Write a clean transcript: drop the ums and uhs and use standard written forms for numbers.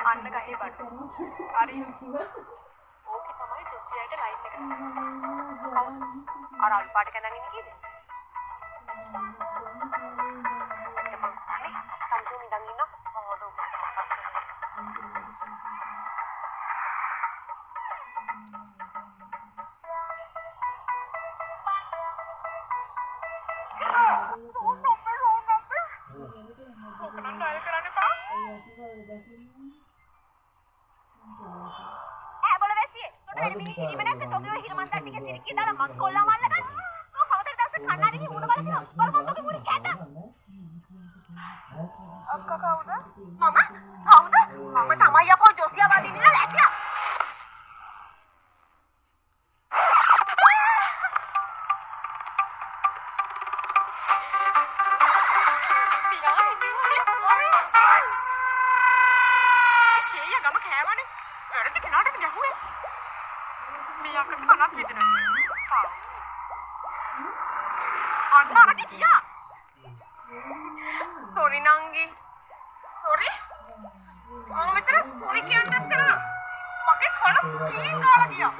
අන්න ගහේ බඩු. හරි. ඕකේ තමයි ජොසියාට ලයින් එක දාන්නේ. අර අල් පාට කඳන් ඉන්නේ කීයද? තමන් අනේ තනියම ඉඳන් ඉන්න කොහොමද ඔක පස් කරන්නේ? Akka kawuda? Mama? Kawuda? Mama තමයි අපෝ ජොසියා වදින්න ලැජ්ජා. Sorry Nangi. Sorry? Mama මෙතන sorry කියන්නත් කරා. මගේ කන කී කාලා ගියා.